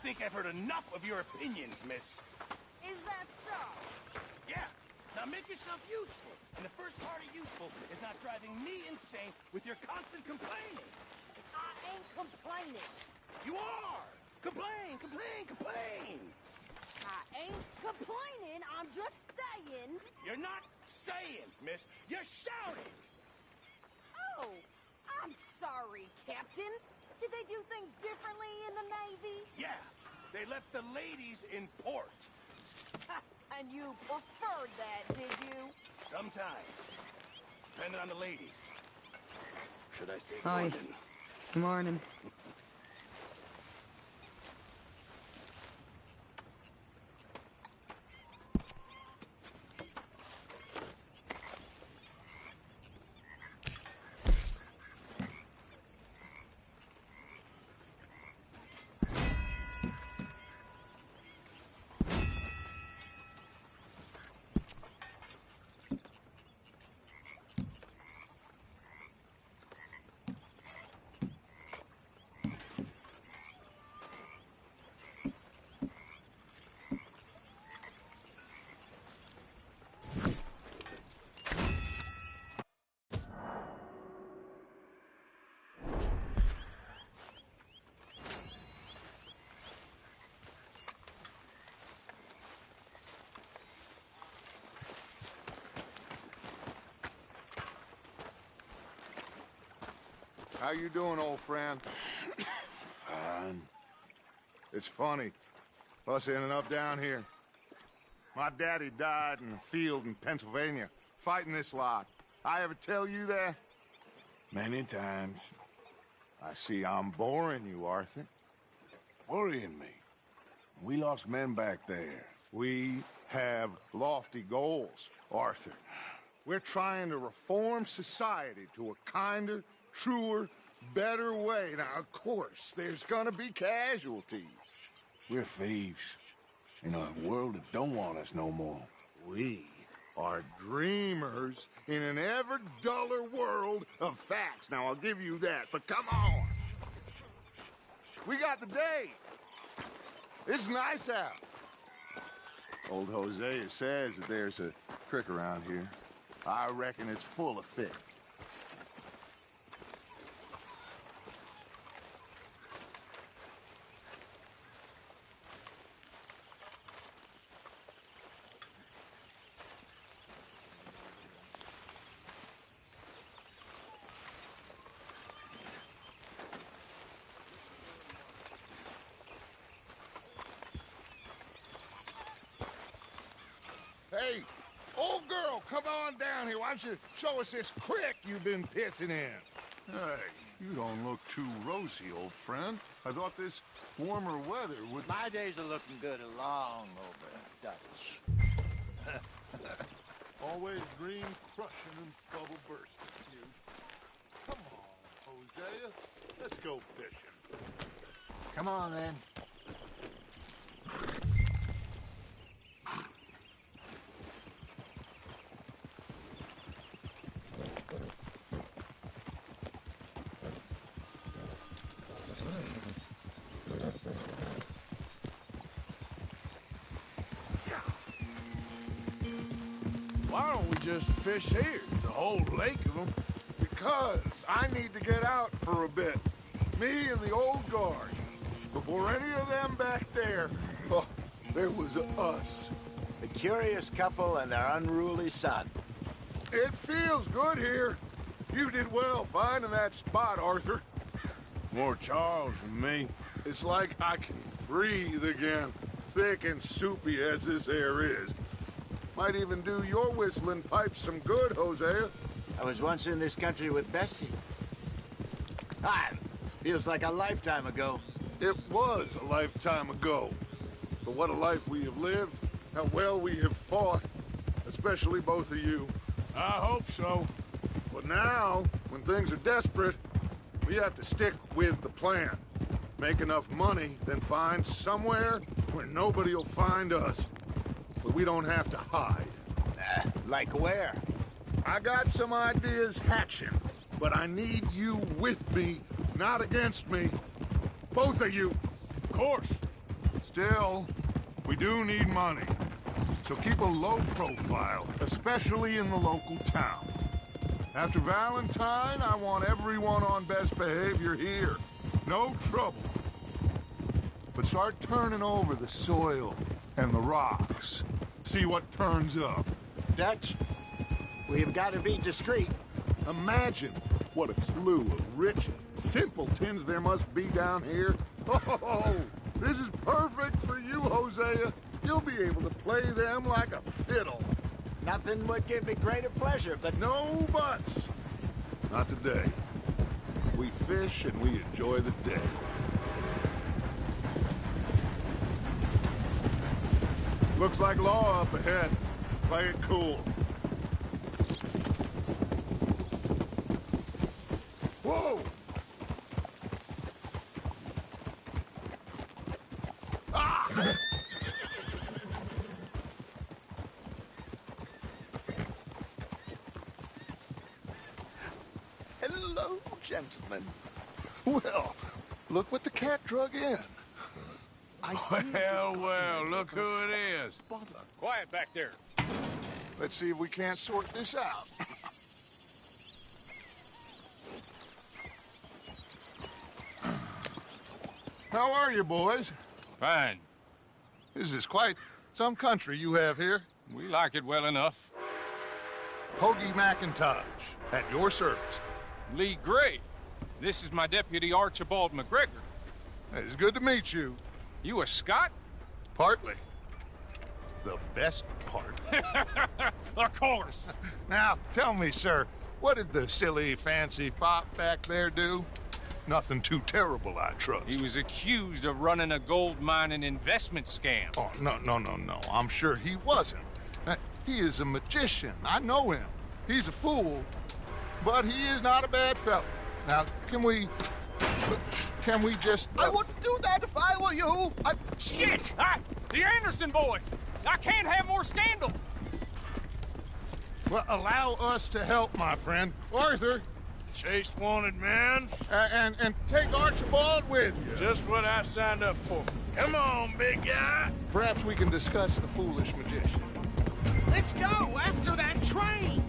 think I've heard enough of your opinions, miss. Is that so? Yeah. Now make yourself useful. And the first part of useful is not driving me insane with your constant complaining. I ain't complaining. You are! Complain, complain, complain! I ain't complaining, I'm just saying... You're not saying, miss. You're shouting! Oh, I'm sorry, Captain. Did they do things differently in the Navy? Yeah, they left the ladies in port. And you preferred that, did you? Sometimes. Depending on the ladies. Should I say Hi. Gordon? Good morning. How you doing, old friend? Fine. It's funny, us ending up down here. My daddy died in the field in Pennsylvania, fighting this lot. I ever tell you that? Many times. I see I'm boring you, Arthur. Worrying me. We lost men back there. We have lofty goals, Arthur. We're trying to reform society to a kinder, truer, better way. Now, of course, there's gonna be casualties. We're thieves. In a world that don't want us no more. We are dreamers in an ever duller world of facts. Now, I'll give you that, but come on. We got the day. It's nice out. Old Hosea says that there's a creek around here. I reckon it's full of fish. Hey, old girl, come on down here. Why don't you show us this creek you've been pissing in? Hey, you don't look too rosy, old friend. I thought this warmer weather would... My days are looking good along over Dutch. Always dream crushing and bubble bursting, you. Come on, Hosea. Let's go fishing. Come on, then. Why don't we just fish here? There's a whole lake of them. Because I need to get out for a bit. Me and the old guard. Before any of them back there, oh, there was us. The curious couple and their unruly son. It feels good here. You did well finding that spot, Arthur. More Charles than me. It's like I can breathe again, thick and soupy as this air is. Might even do your whistling pipes some good, Hosea. I was once in this country with Bessie. Time. Feels like a lifetime ago. It was a lifetime ago. But what a life we have lived, how well we have fought, especially both of you. I hope so. But now, when things are desperate, we have to stick with the plan. Make enough money, then find somewhere where nobody will find us. But we don't have to hide. Like where? I got some ideas hatching, but I need you with me, not against me. Both of you. Of course. Still, we do need money. So keep a low profile, especially in the local town. After Valentine, I want everyone on best behavior here. No trouble. But start turning over the soil and the rocks. See what turns up. Dutch, we've got to be discreet. Imagine what a slew of rich simpletons there must be down here. Oh, this is perfect for you, Hosea. You'll be able to play them like a fiddle. Nothing would give me greater pleasure, but No buts. Not today. We fish and we enjoy the day. Looks like law up ahead. Play it cool. Whoa! Ah! Hello, gentlemen. Well, look what the cat drug in. Well, look who it is. Quiet back there. Let's see if we can't sort this out. How are you, boys? Fine. This is quite some country you have here. We like it well enough. Hoagie McIntosh, at your service. Lee Gray. This is my deputy Archibald McGregor. It's good to meet you. You a Scot? Partly. The best part. Of course. Now, tell me, sir, what did the silly, fancy fop back there do? Nothing too terrible, I trust. He was accused of running a gold mining investment scam. Oh, no. I'm sure he wasn't. He is a magician. I know him. He's a fool, but he is not a bad fellow. Now, can we just... I wouldn't do that if I were you. Shit! The Anderson boys! I can't have more scandal! Well, allow us to help, my friend. Arthur, Chase wanted man. and take Archibald with you. Just what I signed up for. Come on, big guy. Perhaps we can discuss the foolish magician. Let's go after that train.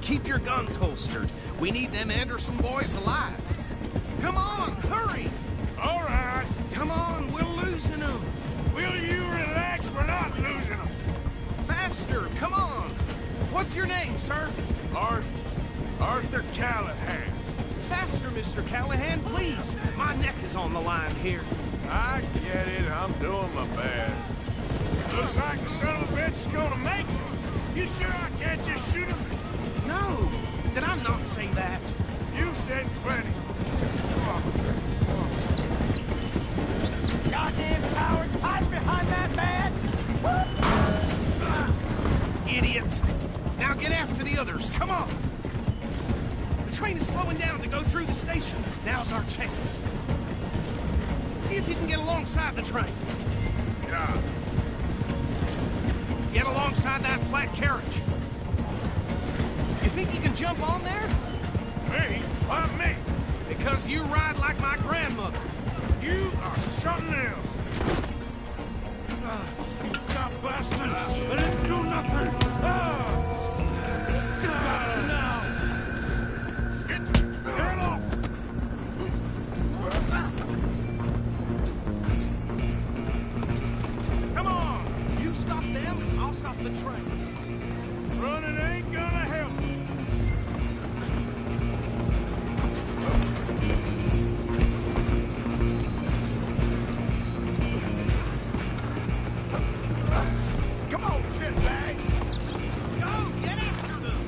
Keep your guns holstered. We need them Anderson boys alive. Come on, hurry. All right. Come on, we're losing them. Will you relax? We're not losing them. Faster, come on. What's your name, sir? Arthur Callahan. Faster, Mr. Callahan, please. My neck is on the line here. I get it. I'm doing my best. Looks like the son of a bitch is gonna make it. You sure I can't just shoot him? No, did I not say that? You said plenty. Come on. Goddamn cowards, hide behind that man! Idiot! Now get after the others, come on! The train is slowing down to go through the station. Now's our chance. See if you can get alongside the train. Yeah. Get alongside that flat carriage. You think you can jump on there? Me? Why me? Because you ride like my grandmother. You are something else. You dumb bastard! I didn't do nothing! Got you now! Get off! Come on! You stop them, I'll stop the train. Running ain't gonna help. Come on, shitbag! Go, get after them!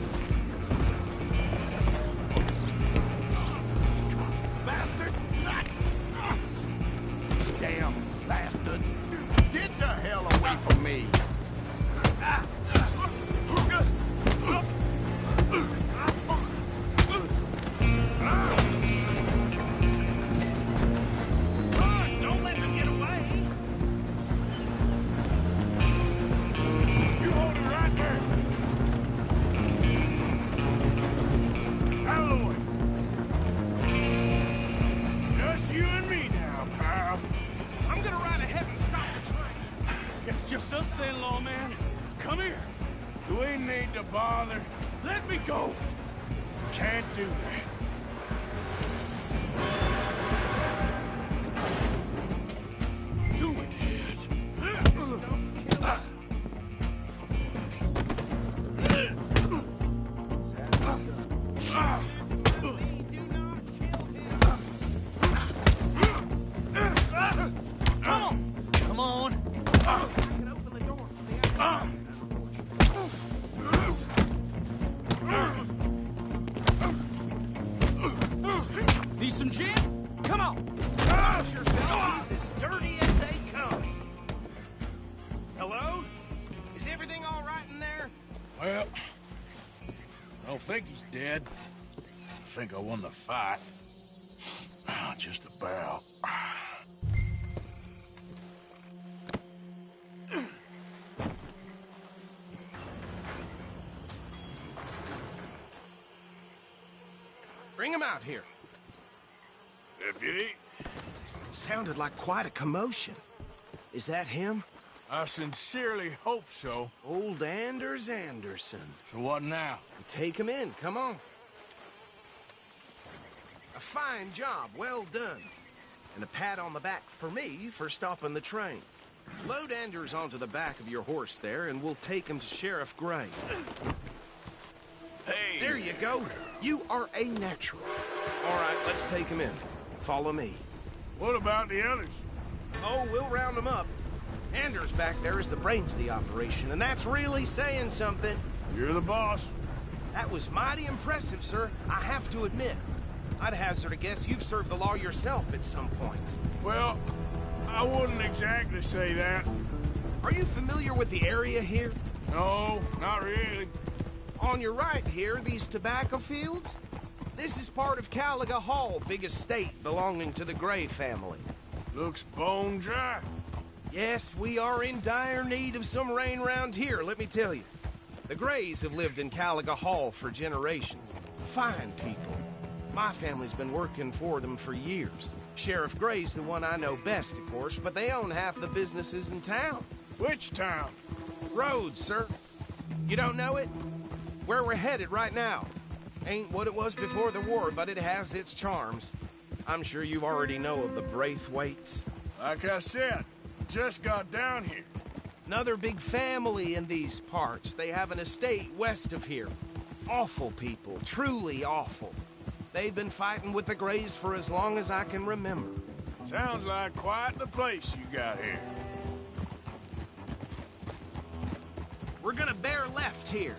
Bastard! Damn bastard! Get the hell away from me! then, lawman. Come here. Do we need to bother? Let me go. Can't do that. Do it, Ted. Come on. I can open the door from the outside. Need some gin? Come on. Wash yourself. He's as dirty as they come. Hello? Is everything all right in there? Well, I don't think he's dead. I think I won the fight. Just about. Bring him out here. Deputy, Sounded like quite a commotion. Is that him? I sincerely hope so. Old Anders Anderson. So what now? Take him in, come on. A fine job, well done. And a pat on the back for me for stopping the train. Load Anders onto the back of your horse there, and we'll take him to Sheriff Gray. Hey! There you go. You are a natural. All right, let's take him in. Follow me. What about the others? Oh, we'll round them up. Anders back there is the brains of the operation, and that's really saying something. You're the boss. That was mighty impressive, sir. I have to admit. I'd hazard a guess you've served the law yourself at some point. Well, I wouldn't exactly say that. Are you familiar with the area here? No, not really. On your right here, these tobacco fields? This is part of Caliga Hall, big estate belonging to the Gray family. Looks bone dry. Yes, we are in dire need of some rain round here, let me tell you. The Grays have lived in Caliga Hall for generations. Fine people. My family's been working for them for years. Sheriff Gray's the one I know best, of course, but they own half the businesses in town. Which town? Rhodes, sir. You don't know it? Where we're headed right now. Ain't what it was before the war, but it has its charms. I'm sure you already know of the Braithwaites. Like I said, just got down here. Another big family in these parts. They have an estate west of here. Awful people, truly awful. They've been fighting with the Grays for as long as I can remember. Sounds like quite the place you got here. We're gonna bear left here.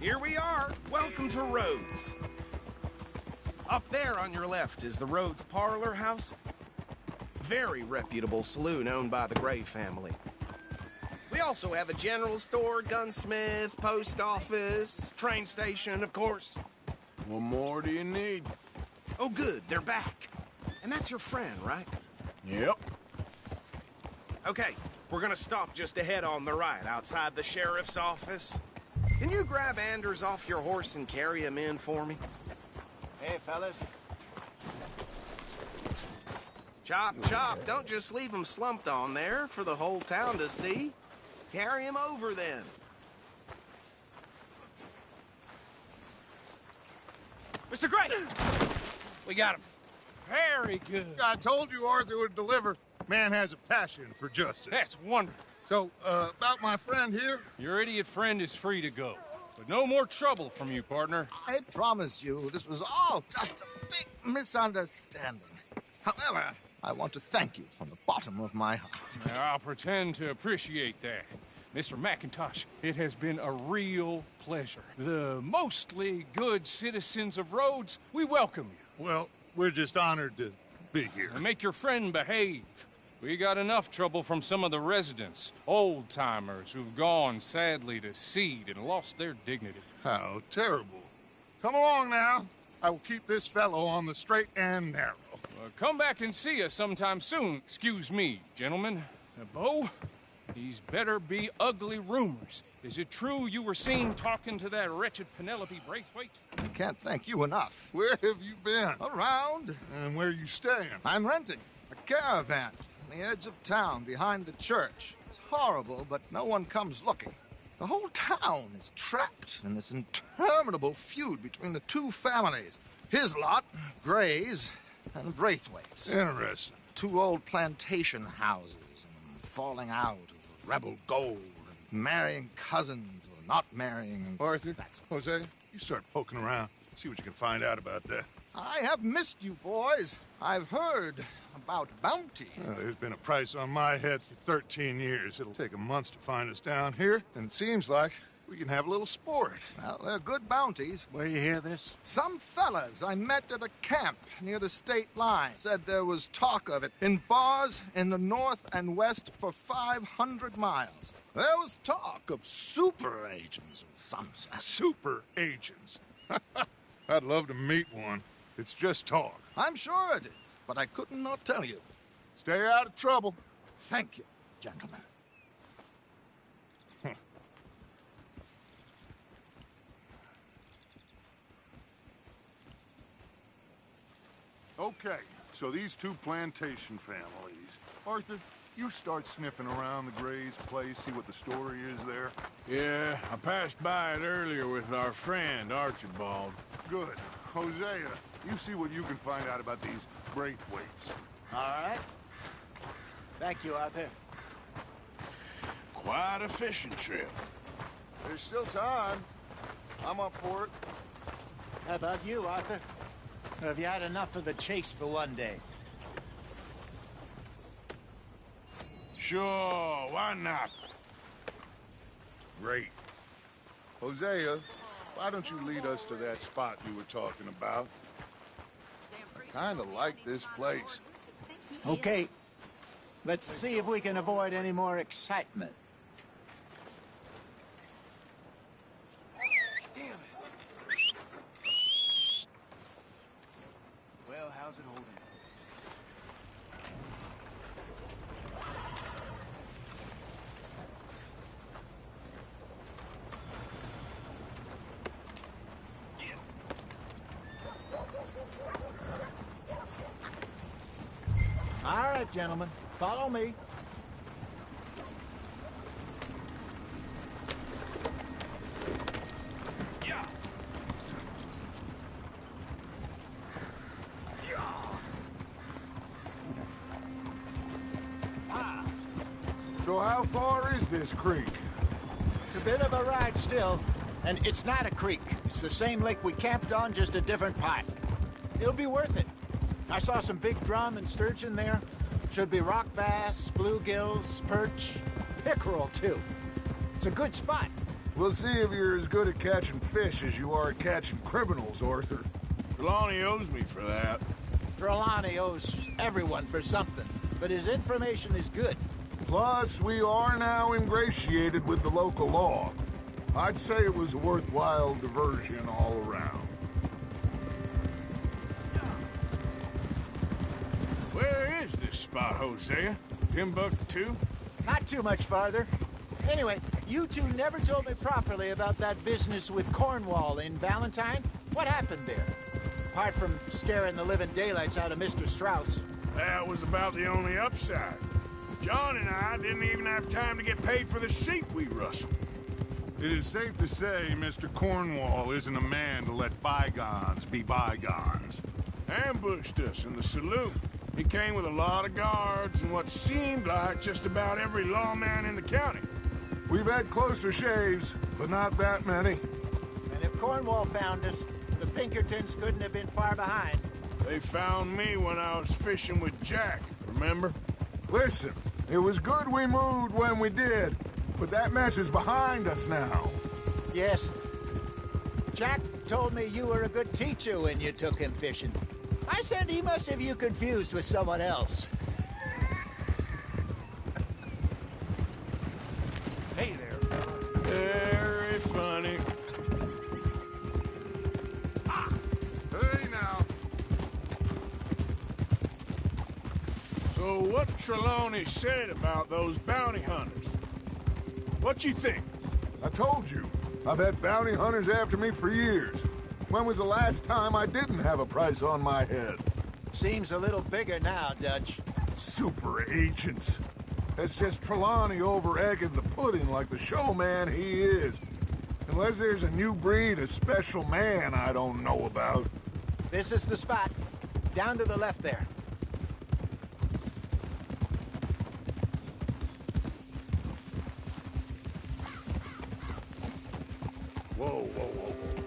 Here we are. Welcome to Rhodes. Up there on your left is the Rhodes Parlor House. Very reputable saloon owned by the Gray family. We also have a general store, gunsmith, post office, train station, of course. What more do you need? Oh, good. They're back. And that's your friend, right? Yep. Okay, we're gonna stop just ahead on the right, outside the sheriff's office. Can you grab Anders off your horse and carry him in for me? Hey, fellas. Chop, chop. Don't just leave him slumped on there for the whole town to see. Carry him over, then. Mr. Gray! We got him. Very good. I told you Arthur would deliver. Man has a passion for justice. That's wonderful. So, about my friend here? Your idiot friend is free to go. But no more trouble from you, partner. I promise you, this was all just a big misunderstanding. However, I want to thank you from the bottom of my heart. Now, I'll pretend to appreciate that. Mr. McIntosh, it has been a real pleasure. The mostly good citizens of Rhodes, we welcome you. Well, we're just honored to be here. And make your friend behave. We got enough trouble from some of the residents, old-timers who've gone, sadly, to seed and lost their dignity. How terrible. Come along now. I will keep this fellow on the straight and narrow. Come back and see us sometime soon. Excuse me, gentlemen. Bo, these better be ugly rumors. Is it true you were seen talking to that wretched Penelope Braithwaite? I can't thank you enough. Where have you been? Around. And where are you staying? I'm renting a caravan on the edge of town behind the church. It's horrible, but no one comes looking. The whole town is trapped in this interminable feud between the two families. His lot, Gray's, and Braithwaite's. Interesting. Two old plantation houses, and falling out over rebel gold, and marrying cousins or not marrying. And Arthur, that's Jose, you start poking around. See what you can find out about that. I have missed you, boys. I've heard about bounty. There's been a price on my head for 13 years. It'll take a month to find us down here, and it seems like we can have a little sport. Well, they're good bounties. Where you hear this? Some fellas I met at a camp near the state line said there was talk of it in bars in the north and west for 500 miles. There was talk of super agents of some sort. Super agents. I'd love to meet one. It's just talk. I'm sure it is, but I couldn't not tell you. Stay out of trouble. Thank you, gentlemen. Okay, so these two plantation families. Arthur, you start sniffing around the Gray's place, see what the story is there. Yeah, I passed by it earlier with our friend, Archibald. Good. Hosea, you see what you can find out about these Braithwaites. All right. Thank you, Arthur. Quite a fishing trip. There's still time. I'm up for it. How about you, Arthur? Or have you had enough of the chase for one day? Sure, why not? Great. Hosea, why don't you lead us to that spot you were talking about? Kinda like this place. Okay. Let's see if we can avoid any more excitement. Damn it. Well, how's it holding? All right, gentlemen. Follow me. So how far is this creek? It's a bit of a ride still, and it's not a creek. It's the same lake we camped on, just a different part. It'll be worth it. I saw some big drum and sturgeon there. Should be rock bass, bluegills, perch, pickerel, too. It's a good spot. We'll see if you're as good at catching fish as you are at catching criminals, Arthur. Trelawney owes me for that. Trelawney owes everyone for something, but his information is good. Plus, we are now ingratiated with the local law. I'd say it was a worthwhile diversion all around. Where is this spot, Hosea? Timbuktu? Not too much farther. Anyway, you two never told me properly about that business with Cornwall in Valentine. What happened there? Apart from scaring the living daylights out of Mr. Strauss. That was about the only upside. John and I didn't even have time to get paid for the sheep we rustled. It is safe to say Mr. Cornwall isn't a man to let bygones be bygones. Ambushed us in the saloon. He came with a lot of guards and what seemed like just about every lawman in the county. We've had closer shaves, but not that many. And if Cornwall found us, the Pinkertons couldn't have been far behind. They found me when I was fishing with Jack, remember? Listen, it was good we moved when we did, but that mess is behind us now. Yes. Jack told me you were a good teacher when you took him fishing. I said he must have you confused with someone else. Hey there, fella. Very funny. Ah! Hey, now. So what Trelawney said about those bounty hunters? What you think? I told you. I've had bounty hunters after me for years. When was the last time I didn't have a price on my head? Seems a little bigger now, Dutch. Super agents. That's just Trelawney over-egging the pudding like the showman he is. Unless there's a new breed of special man I don't know about. This is the spot. Down to the left there. Whoa, whoa, whoa, whoa.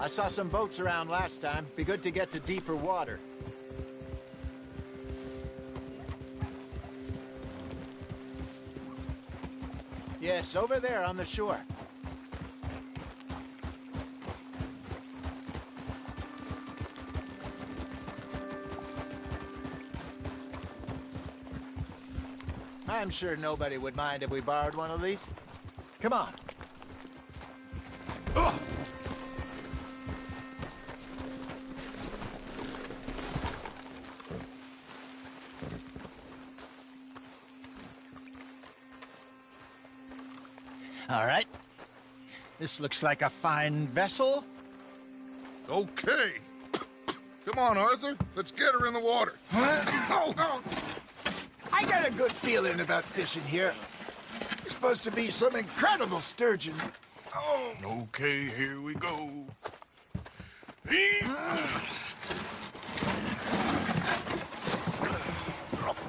I saw some boats around last time. Be good to get to deeper water. Yes, over there on the shore. I'm sure nobody would mind if we borrowed one of these. Come on. Ugh. All right. This looks like a fine vessel. Okay. Come on, Arthur. Let's get her in the water. Oh. I got a good feeling about fishing here. It's supposed to be some incredible sturgeon. Oh. Okay, here we go.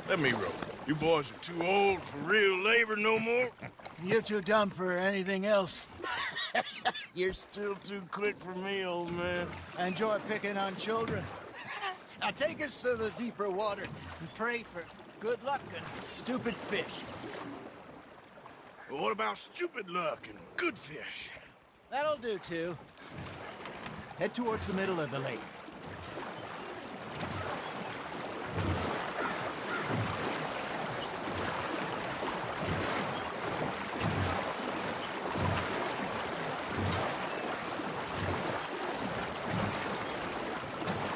Let me row. You boys are too old for real labor no more. You're too dumb for anything else. You're still too quick for me, old man. I enjoy picking on children. Now take us to the deeper water and pray for good luck and stupid fish. Well, what about stupid luck and good fish? That'll do, too. Head towards the middle of the lake.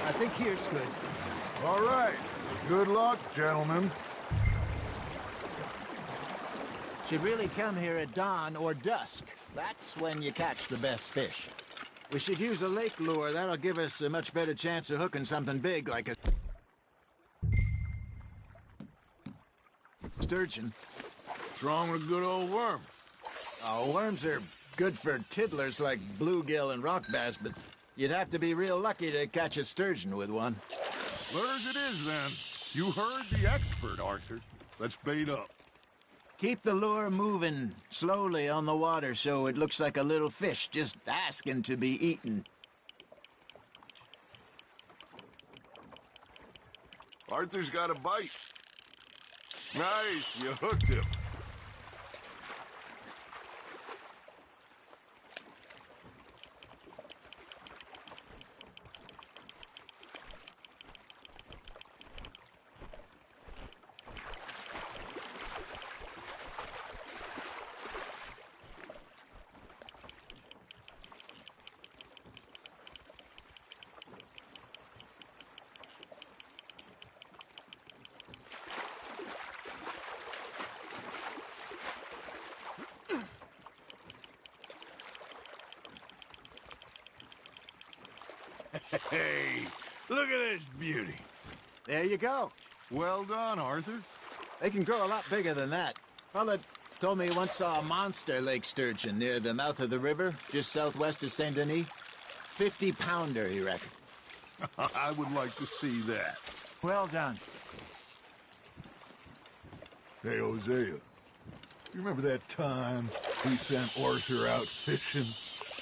I think here's good. All right. Good luck, gentlemen. Should really come here at dawn or dusk. That's when you catch the best fish. We should use a lake lure. That'll give us a much better chance of hooking something big like a sturgeon. What's wrong with a good old worm? Oh, worms are good for tiddlers like bluegill and rock bass, but you'd have to be real lucky to catch a sturgeon with one. Lures it is, then. You heard the expert, Arthur. Let's bait up. Keep the lure moving slowly on the water so it looks like a little fish just asking to be eaten. Arthur's got a bite. Nice, you hooked him. Hey, look at this beauty. There you go. Well done, Arthur. They can grow a lot bigger than that. Fella told me he once saw a monster lake sturgeon near the mouth of the river, just southwest of Saint Denis. 50-pounder, he reckoned. I would like to see that. Well done. Hey, Hosea, you remember that time we sent Arthur out fishing?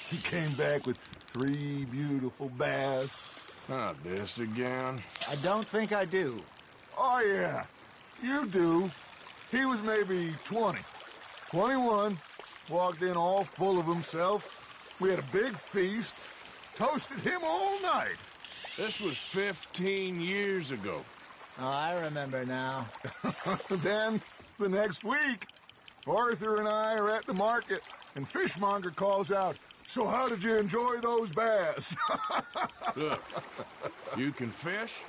He came back with 3 beautiful bass. Not this again. I don't think I do. Oh, yeah, you do. He was maybe 20, 21, Walked in all full of himself. We had a big feast. Toasted him all night. This was 15 years ago. Oh, I remember now. Then, the next week, Arthur and I are at the market, and Fishmonger calls out, "So how did you enjoy those bass?" Look, you can fish,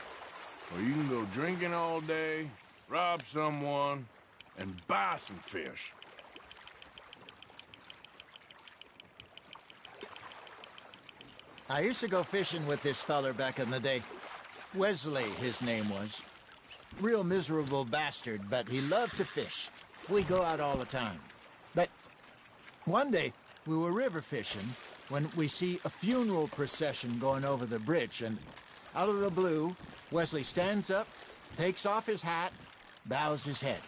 or you can go drinking all day, rob someone, and buy some fish. I used to go fishing with this feller back in the day. Wesley, his name was. Real miserable bastard, but he loved to fish. We go out all the time. But one day, we were river fishing when we see a funeral procession going over the bridge, and out of the blue, Wesley stands up, takes off his hat, bows his head.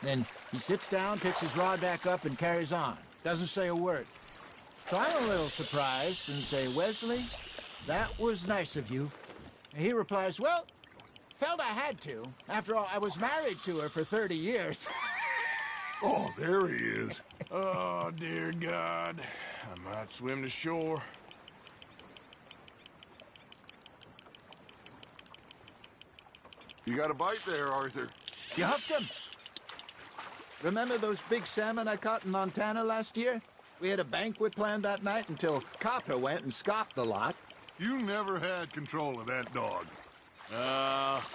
Then he sits down, picks his rod back up, and carries on. Doesn't say a word. So I'm a little surprised and say, "Wesley, that was nice of you." And he replies, "Well, felt I had to. After all, I was married to her for 30 years. Oh, there he is. Oh, dear God. I might swim to shore. You got a bite there, Arthur. You hooked him. Remember those big salmon I caught in Montana last year? We had a banquet planned that night until Copper went and scoffed the lot. You never had control of that dog.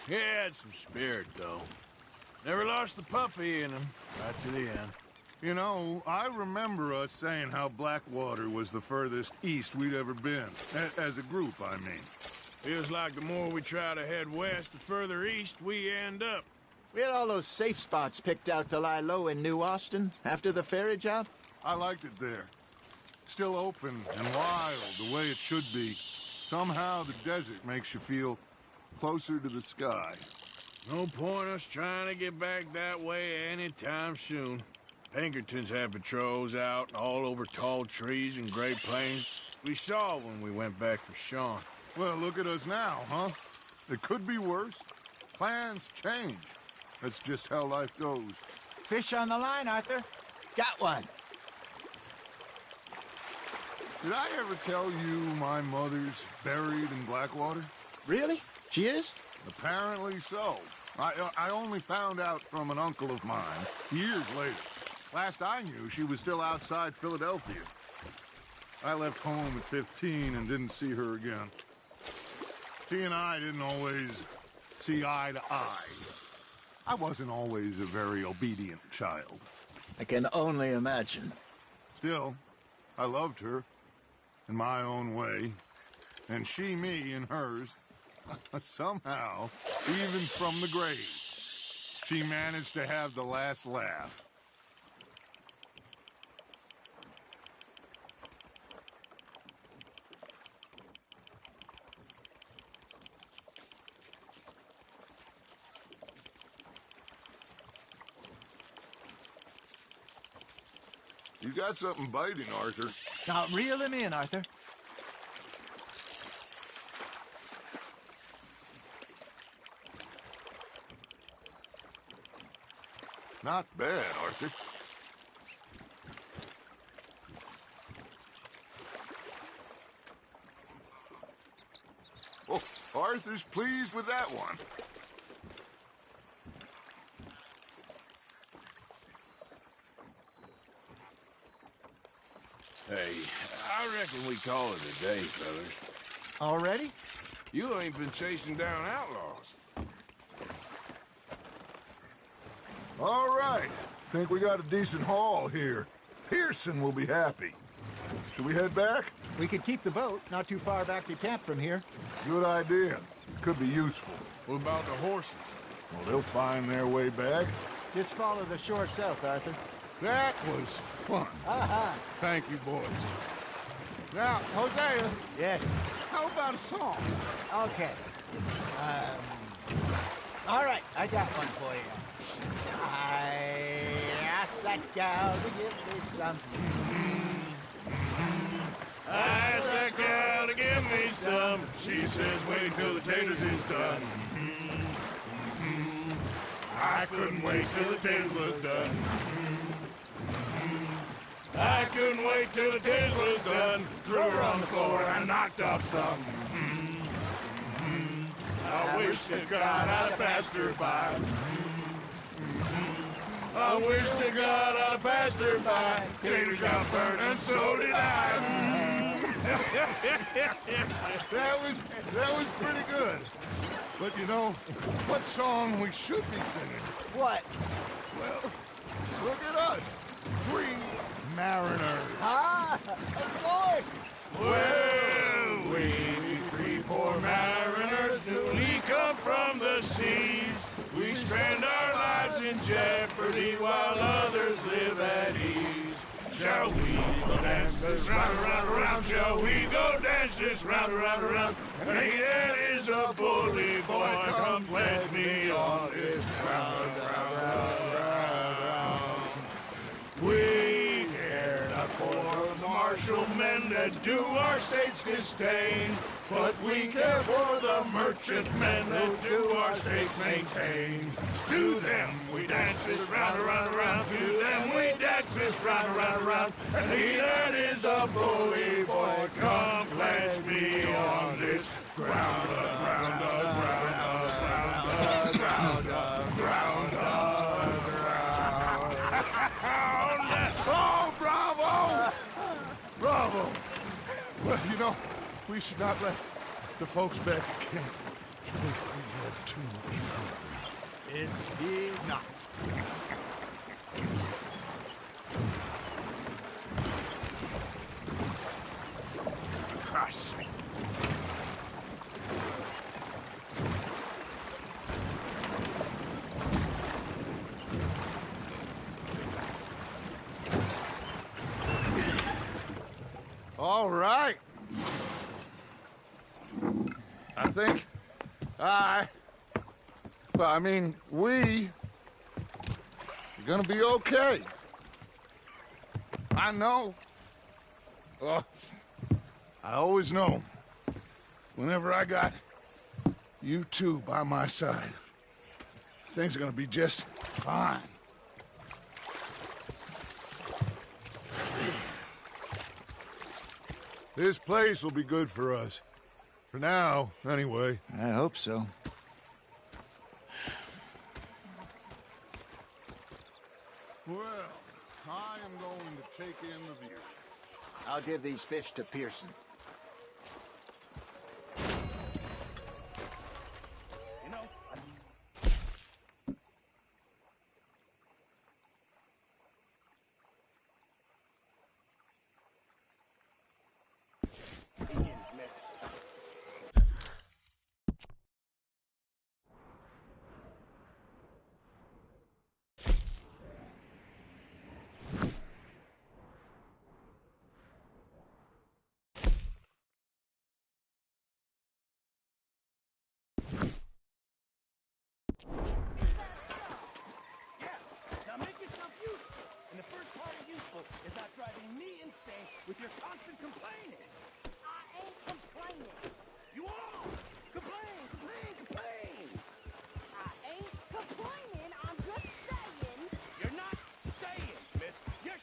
He had some spirit, though. Never lost the puppy in him, right to the end. You know, I remember us saying how Blackwater was the furthest east we'd ever been. As a group, I mean. Feels like the more we try to head west, the further east we end up. We had all those safe spots picked out to lie low in New Austin after the ferry job. I liked it there. Still open and wild, the way it should be. Somehow the desert makes you feel closer to the sky. No point us trying to get back that way anytime soon. Pinkertons had patrols out all over tall trees and Great Plains. We saw when we went back for Sean. Well, look at us now, huh? It could be worse. Plans change. That's just how life goes. Fish on the line, Arthur. Got one. Did I ever tell you my mother's buried in Blackwater? Really? She is? Apparently so. I only found out from an uncle of mine years later. Last I knew, she was still outside Philadelphia. I left home at 15 and didn't see her again. She and I didn't always see eye to eye. I wasn't always a very obedient child. I can only imagine. Still, I loved her in my own way, and she me in hers. Somehow, even from the grave, she managed to have the last laugh. You got something biting, Arthur. Now, reel him in, Arthur. Not bad, Arthur. Oh, Arthur's pleased with that one. Hey, I reckon we call it a day, fellas. Already? You ain't been chasing down outlaws. All right. Think we got a decent haul here. Pearson will be happy. Should we head back? We could keep the boat not too far back to camp from here. Good idea. Could be useful. What about the horses? Well, they'll find their way back. Just follow the shore south, Arthur. That was fun. Aha! Thank you, boys. Now, Hosea, Yes. how about a song? Okay. All right, I got one for you. I asked that gal to give me some. I asked that gal to give me some. She says, wait till the taters is done. I couldn't wait till the taters was done. couldn't wait till the tins was done. Threw her on the floor and knocked off some. I wish to God I'd passed her by. I wish to God I'd passed her by. Taters got burned and so did I. That was pretty good. But you know, what song we should be singing? What? Well, look at us. Three mariners. Ah, of course. Well, we three poor mariners newly come from the seas. We spend our lives in jeopardy while others live at ease. Shall we go dance this round, around, around? Shall we go dance this round, around, around? Hey, that is a bully boy. Come pledge me on this round, round, round, round. We care not for the martial men that do our state's disdain, but we care for the merchant men that do our states maintain. To them we dance this round, around, around. To them we dance this round, around, around. And he that is a bully boy, come pledge me on this ground, ground, ground, ground, ground, ground, ground. Oh, bravo! Bravo! Well, you know, we should not let the folks back at camp think we had too much fun. It did not. For Christ's sake. All right. I think we are gonna be okay. I know. I always know. Whenever I got you two by my side, things are gonna be just fine. This place will be good for us. For now, anyway. I hope so. Well, I am going to take in the view. I'll give these fish to Pearson. You know, now make yourself useful. And the first part of useful is not driving me insane with your constant complaining. I ain't complaining. You all complain, complain, complain. I ain't complaining. I'm just saying. You're not saying, miss. You're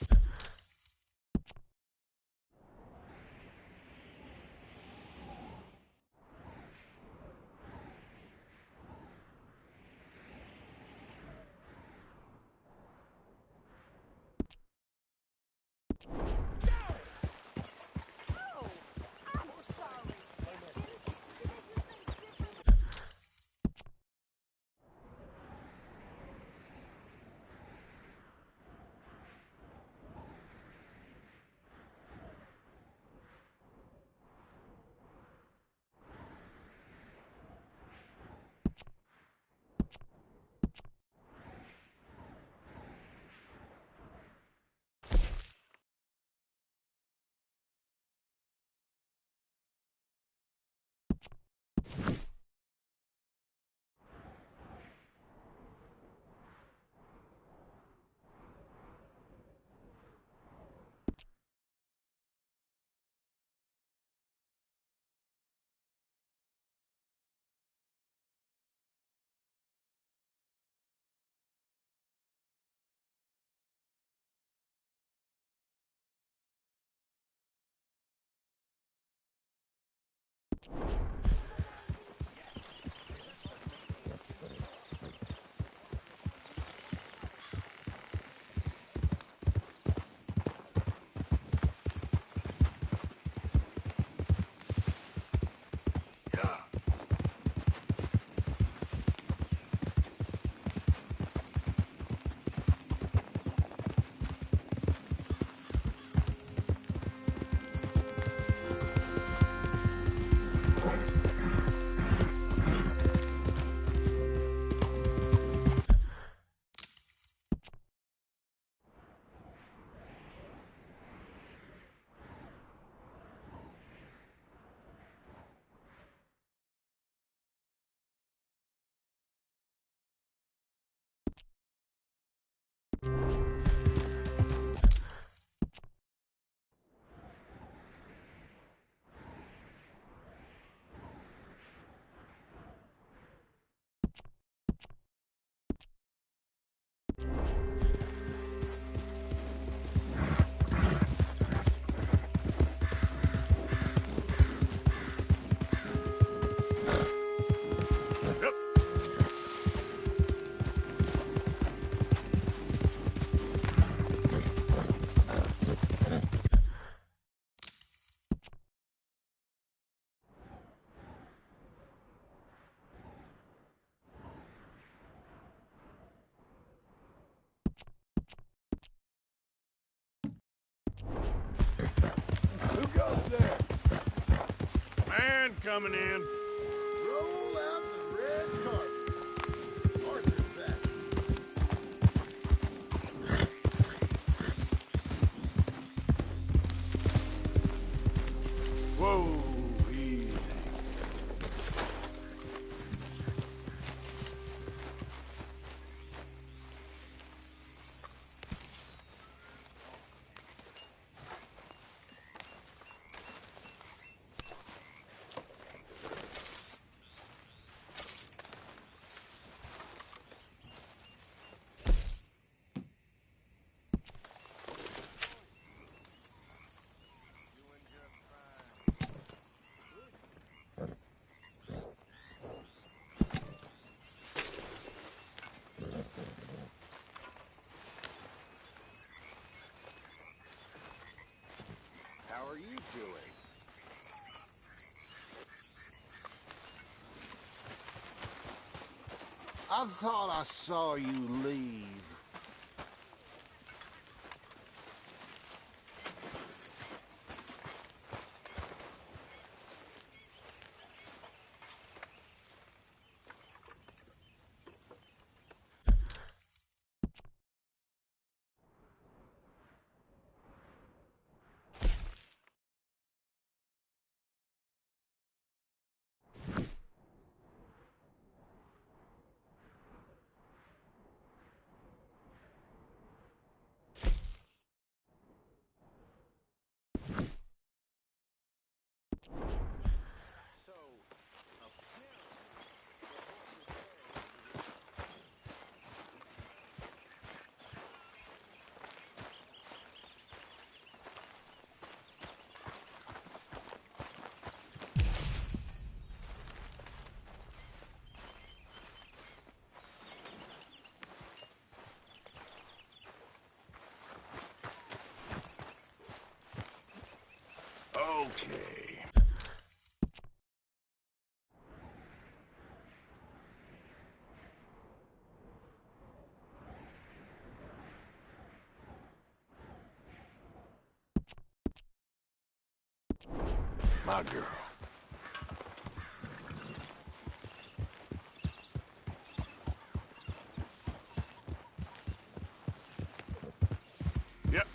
friend coming in. Roll out the red carpet. Arthur's back. Whoa, easy. How are you doing? I thought I saw you leave. Okay. My girl. Yep.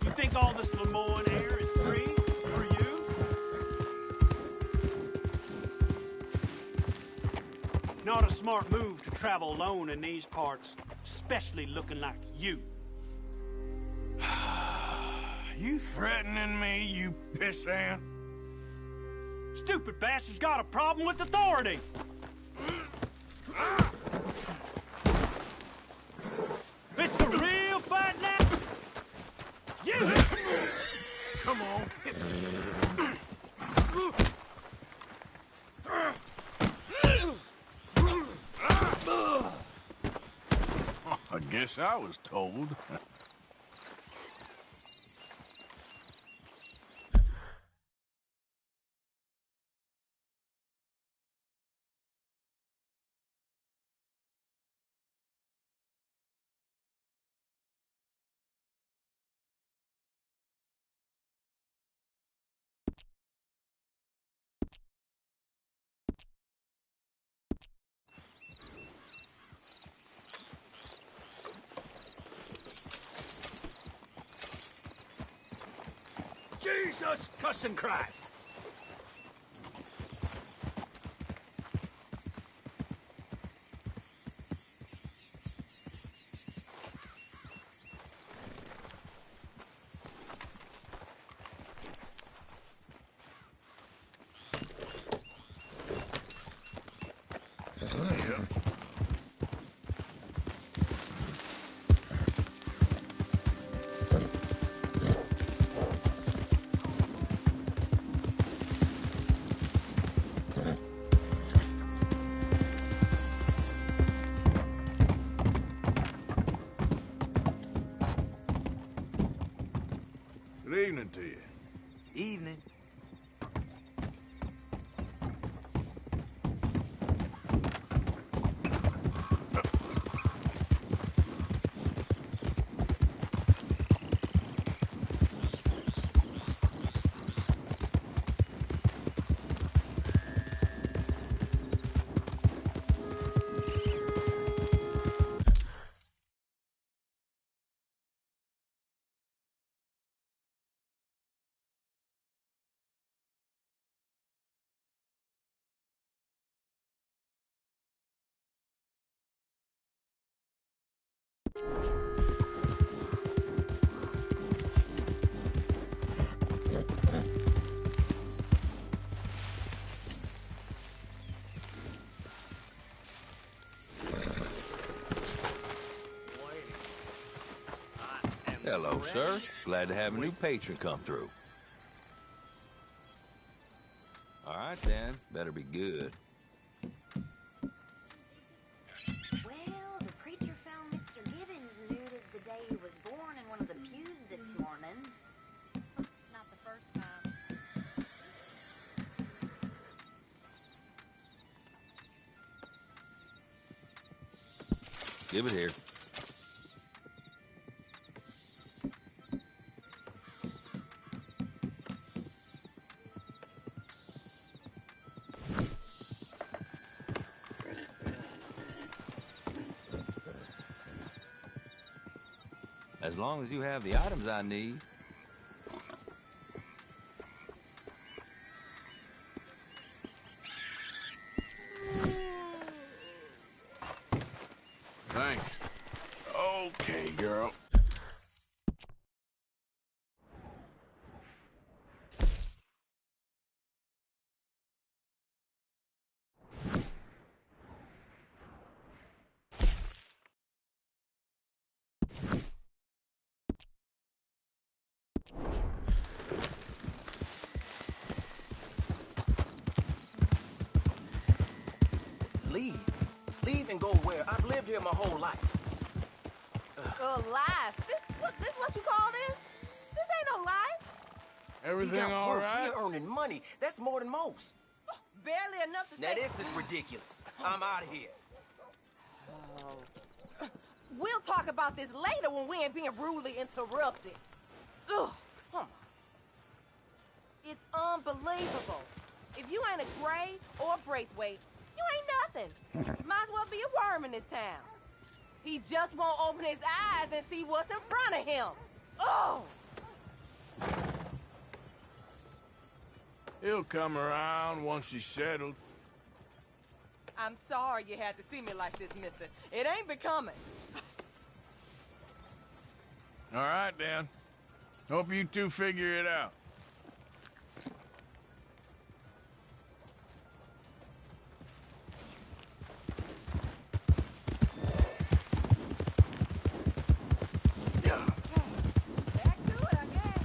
You think all this Lemoyne air is free for you? Not a smart move to travel alone in these parts, especially looking like you. You threatening me, you pissant? Stupid bastard's got a problem with authority. It's the real fight now. You! Come on. I guess I was told. Jesus cussing Christ! Good evening to you. Evening. Hello, sir. Glad to have a new patron come through. All right, then. Better be good. Well, the preacher found Mr. Gibbons nude as the day he was born in one of the pews this morning. Not the first time. Give it here. As long as you have the items I need. Thanks. Okay, girl. Leave. Leave and go where? I've lived here my whole life. Life? This what you call this? This ain't no life. Everything We got all work. right? We're earning money. That's more than most. Barely enough to Now say... this is ridiculous. I'm out of here. We'll talk about this later when we ain't being rudely interrupted. Ugh, come on. It's unbelievable. If you ain't a Gray or Braithwaite, you ain't nothing. Might as well be a worm in this town. He just won't open his eyes and see what's in front of him. Oh! He'll come around once he's settled. I'm sorry you had to see me like this, mister. It ain't becoming. All right, then. Hope you two figure it out. Back to it, I guess.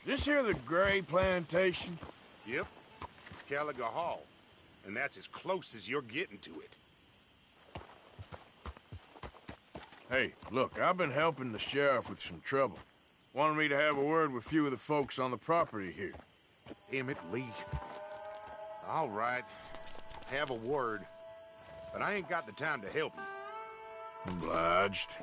This here the Gray plantation? Yep. Caliga Hall. And that's as close as you're getting to it. Hey, look, I've been helping the sheriff with some trouble. Wanted me to have a word with a few of the folks on the property here. Damn it, Lee. All right. Have a word. But I ain't got the time to help you. Obliged.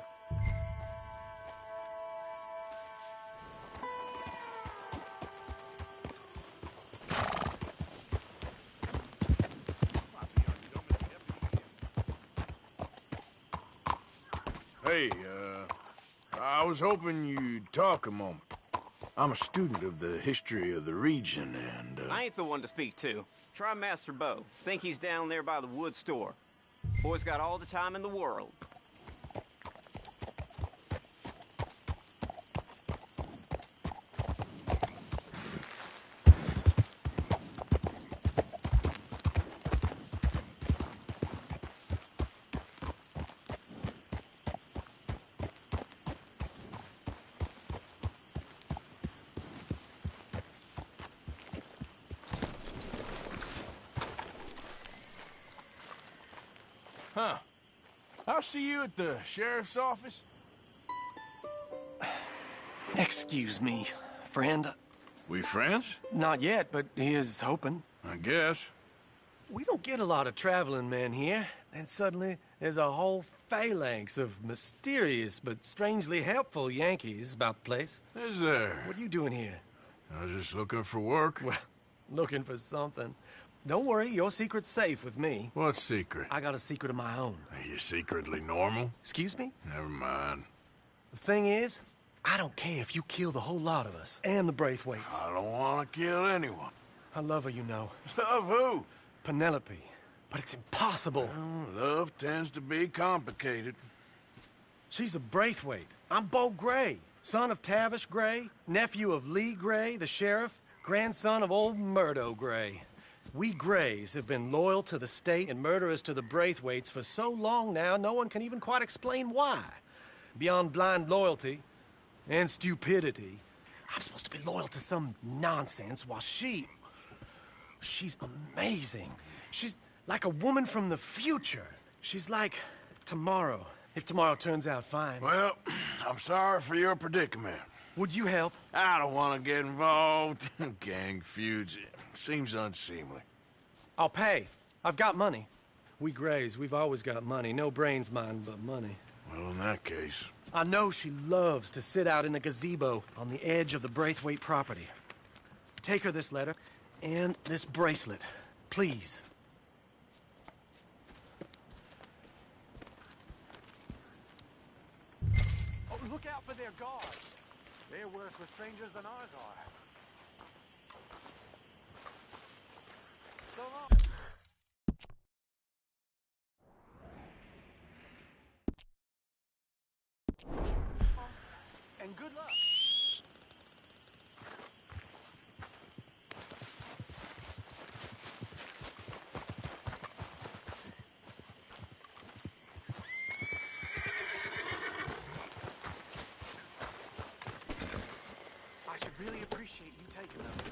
Hey, I was hoping you'd talk a moment. I'm a student of the history of the region, and, I ain't the one to speak to. Try Master Bo. Think he's down there by the wood store. Boy's got all the time in the world. Huh. I'll see you at the sheriff's office. Excuse me, friend. We friends? Not yet, but he is hoping. I guess. We don't get a lot of traveling men here, and suddenly there's a whole phalanx of mysterious but strangely helpful Yankees about the place. Is there? What are you doing here? I was just looking for work. Well, looking for something. Don't worry, your secret's safe with me. What secret? I got a secret of my own. Are you secretly normal? Excuse me? Never mind. The thing is, I don't care if you kill the whole lot of us, and the Braithwaites. I don't want to kill anyone. I love her, you know. Love who? Penelope. But it's impossible. Well, love tends to be complicated. She's a Braithwaite. I'm Bo Gray, son of Tavish Gray, nephew of Lee Gray, the sheriff, grandson of old Murdo Gray. We Grays have been loyal to the state and murderers to the Braithwaites for so long now, no one can even quite explain why. Beyond blind loyalty and stupidity, I'm supposed to be loyal to some nonsense while she's amazing. She's like a woman from the future. She's like tomorrow, if tomorrow turns out fine. Well, I'm sorry for your predicament. Would you help? I don't want to get involved. Gang feuds. Seems unseemly. I'll pay. I've got money. We Grays, we've always got money. No brains, mind, but money. Well, in that case... I know she loves to sit out in the gazebo on the edge of the Braithwaite property. Take her this letter and this bracelet, please. Oh, look out for their guards. They're worse with strangers than ours are. So long. And good luck. I should really appreciate you taking them to her.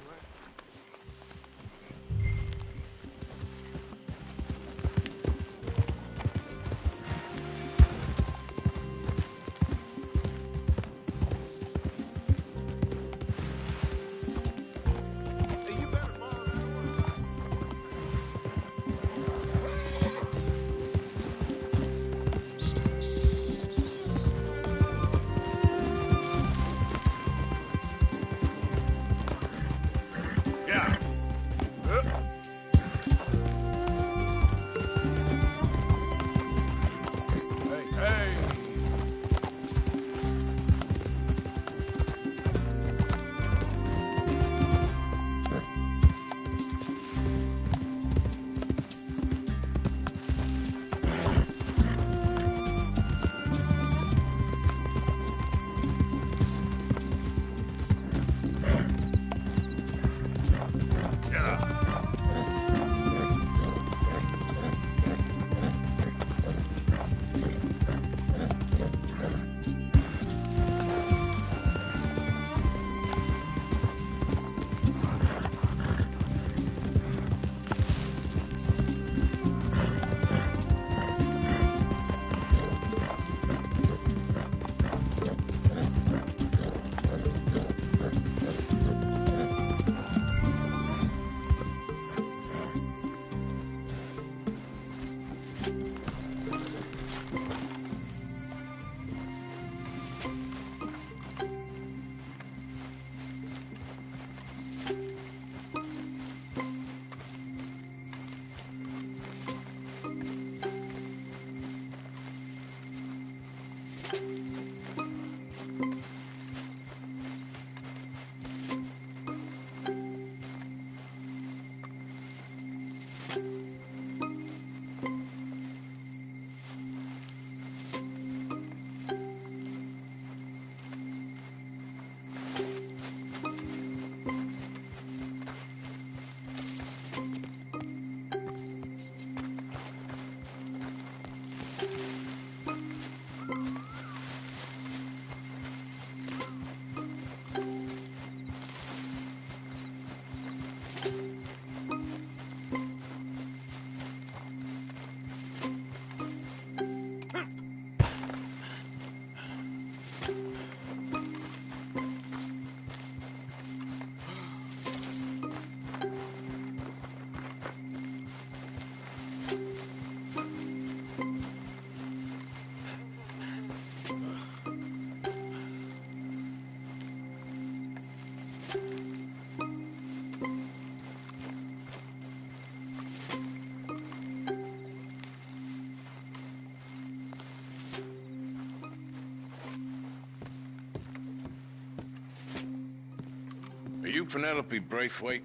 Are you Penelope Braithwaite?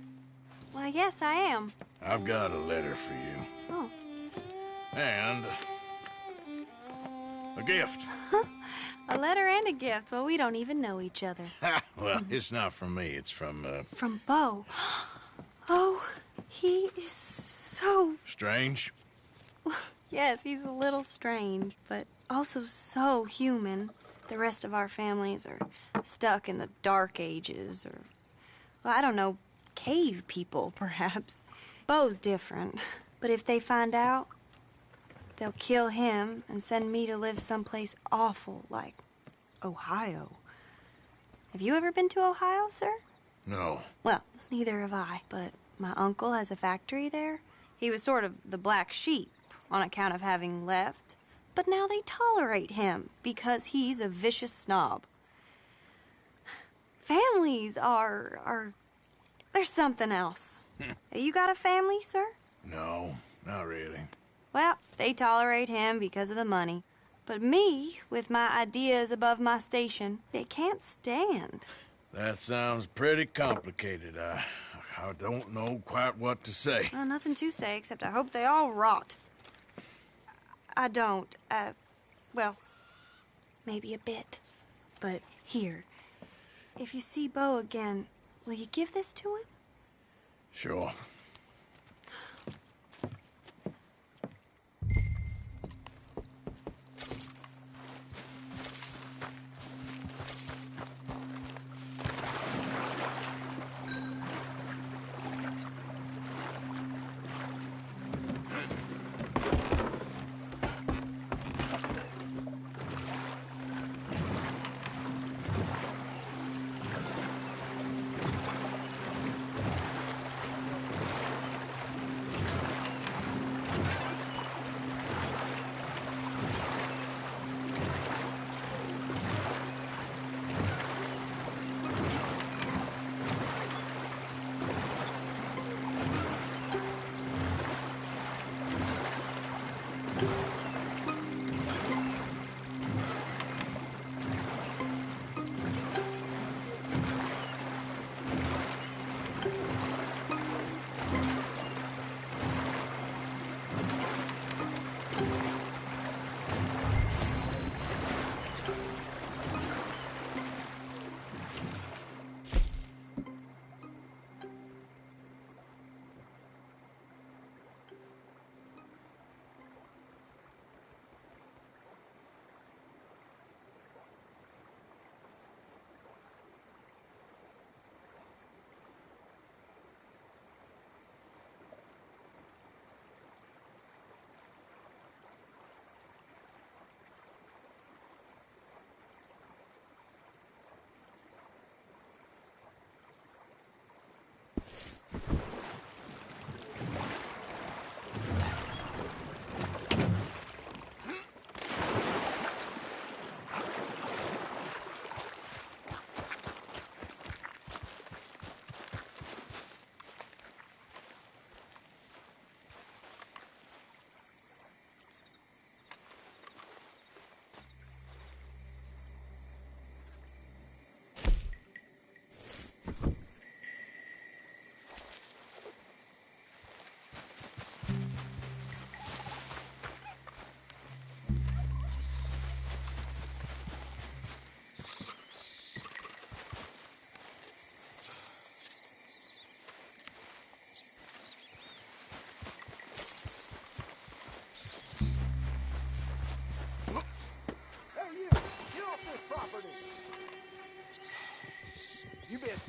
Why, yes, I am. I've got a letter for you. Oh. And a gift. A letter and a gift. Well, we don't even know each other. Well, it's not from me. It's from, From Bo. Oh, he is so... Strange? Yes, he's a little strange, but also so human. The rest of our families are stuck in the Dark Ages, or, well, I don't know, cave people, perhaps. Bo's different. But if they find out, they'll kill him and send me to live someplace awful like Ohio. Have you ever been to Ohio, sir? No. Well, neither have I, but my uncle has a factory there. He was sort of the black sheep on account of having left, but now they tolerate him because he's a vicious snob. Families are there's something else. You got a family, sir? No, not really. Well, they tolerate him because of the money. But me, with my ideas above my station, they can't stand. That sounds pretty complicated. I don't know quite what to say. Well, nothing to say, except I hope they all rot. I don't, well, maybe a bit. But here, if you see Bo again, will you give this to him? Sure.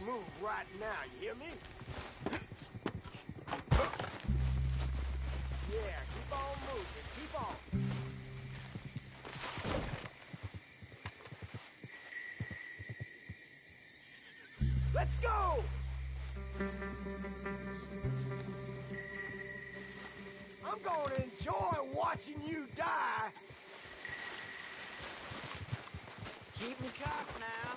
move right now, you hear me? Yeah, keep on moving, keep on. Let's go! I'm gonna enjoy watching you die. Keep me cuffed now.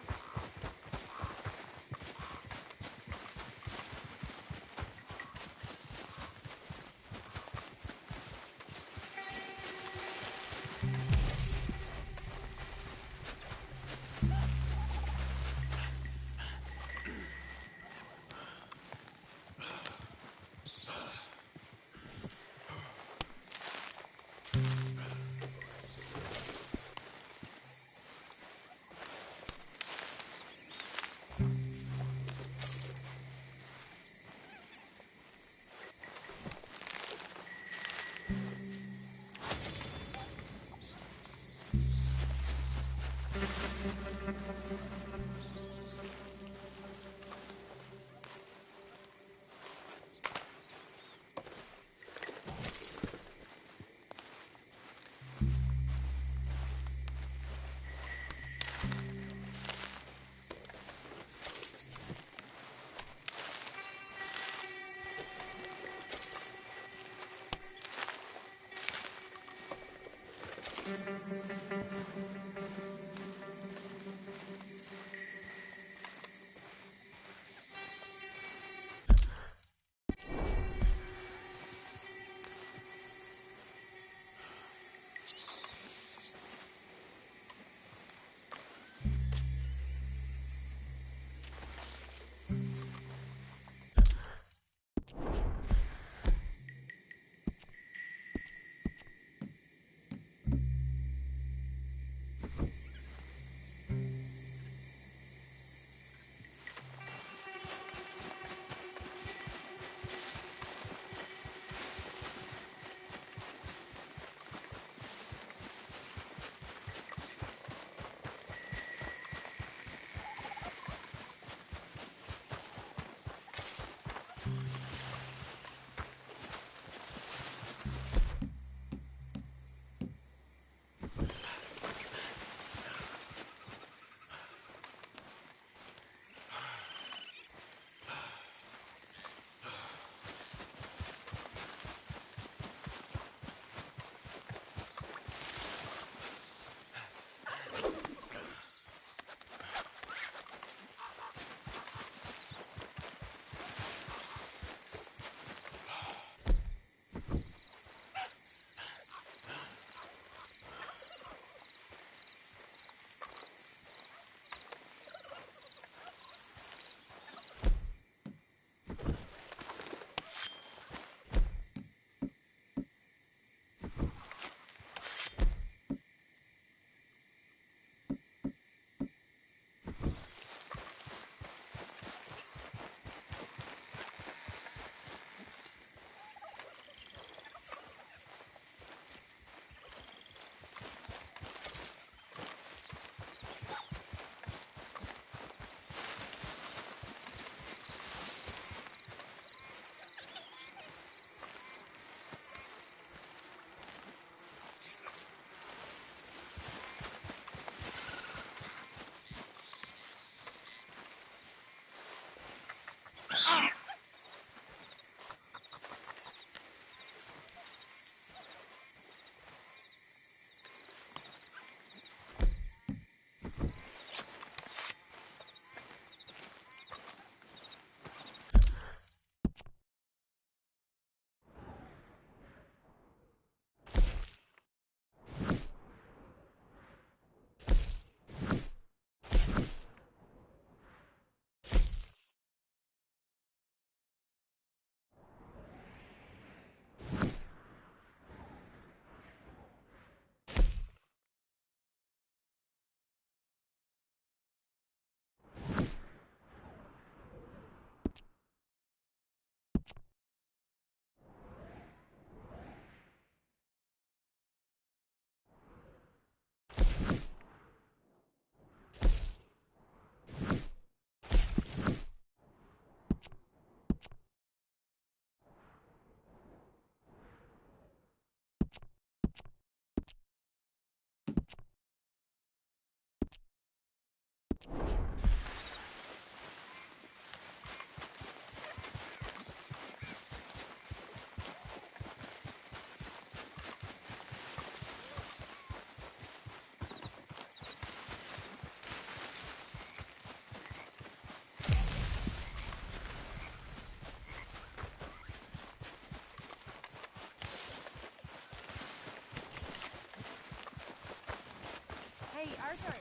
Arthur,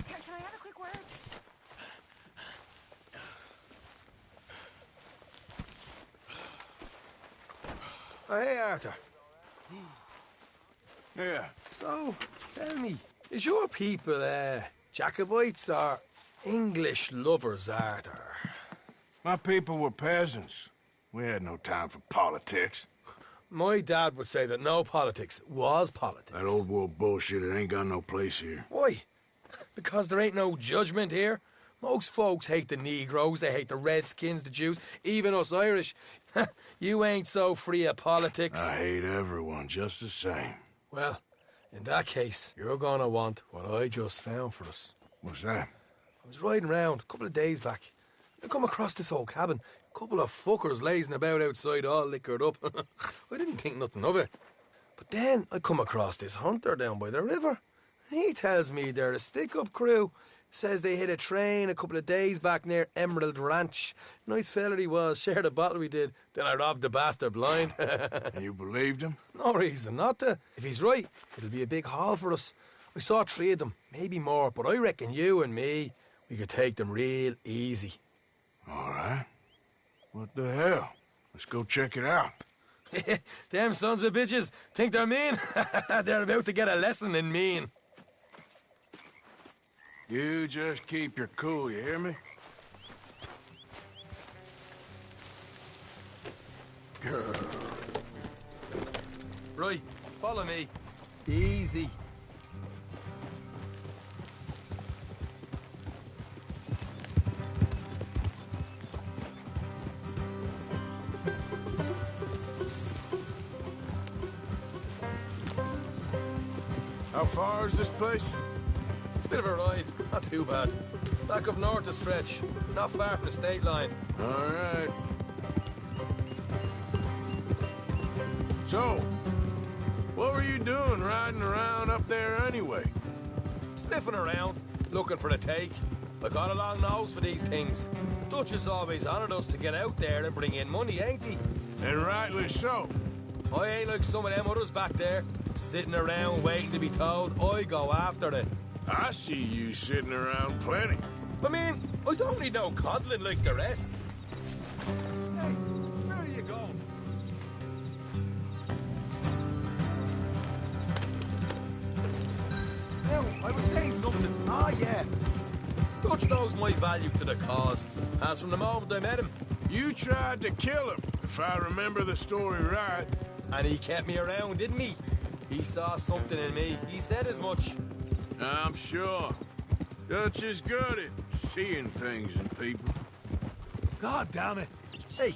can I have a quick word? Oh, hey, Arthur. Yeah. So, tell me, is your people, Jacobites or English lovers, Arthur? My people were peasants. We had no time for politics. My dad would say that no politics was politics. That old world bullshit, it ain't got no place here. Why? Because there ain't no judgment here. Most folks hate the Negroes, they hate the Redskins, the Jews, even us Irish. You ain't so free of politics. I hate everyone just the same. Well, in that case, you're gonna want what I just found for us. What's that? I was riding around a couple of days back. I come across this old cabin. A couple of fuckers lazing about outside all liquored up. I didn't think nothing of it. But then I come across this hunter down by the river. And he tells me they're a stick-up crew. Says they hit a train a couple of days back near Emerald Ranch. Nice fella he was, shared a bottle we did. Then I robbed the bastard blind. You believed him? No reason not to. If he's right, it'll be a big haul for us. I saw 3 of them, maybe more, but I reckon you and me, we could take them real easy. All right. What the hell? Let's go check it out. Them sons of bitches think they're mean. They're about to get a lesson in mean. You just keep your cool, you hear me? Right, follow me. Easy. How far is this place? It's a bit of a ride, not too bad. Back up north a stretch, not far from the state line. All right. So, what were you doing riding around up there anyway? Sniffing around, looking for the take. I got a long nose for these things. Dutch has always honoured us to get out there and bring in money, ain't he? And rightly so. I ain't like some of them others back there, sitting around waiting to be told I go after it. I see you sitting around plenty. I mean, I don't need no coddling like the rest. Hey, where are you going? Now, I was saying something. Ah, yeah. Dutch knows my value to the cause, as from the moment I met him. You tried to kill him, if I remember the story right. And he kept me around, didn't he? He saw something in me. He said as much. I'm sure. Dutch is good at seeing things in people. God damn it. Hey.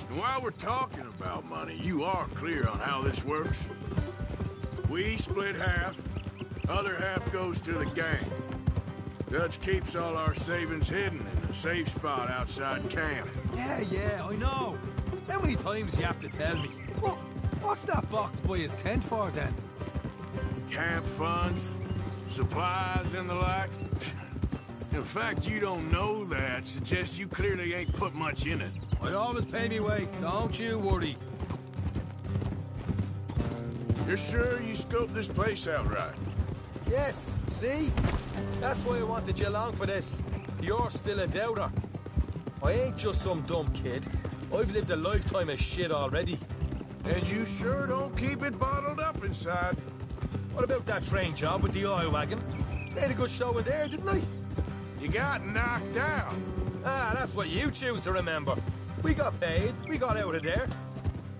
And while we're talking about money, you are clear on how this works? We split half, other half goes to the gang. Dutch keeps all our savings hidden in a safe spot outside camp. Yeah, I know. How many times you have to tell me? Well, what's that box by his tent for, then? Camp funds, supplies, and the like. In fact, you don't know that suggests you clearly ain't put much in it. I always pay me way, don't you worry. You're sure you scoped this place out right? Yes, see? That's why I wanted you along for this. You're still a doubter. I ain't just some dumb kid. I've lived a lifetime of shit already. And you sure don't keep it bottled up inside. What about that train job with the oil wagon? Made a good show in there, didn't I? You got knocked out. Ah, that's what you choose to remember. We got paid. We got out of there.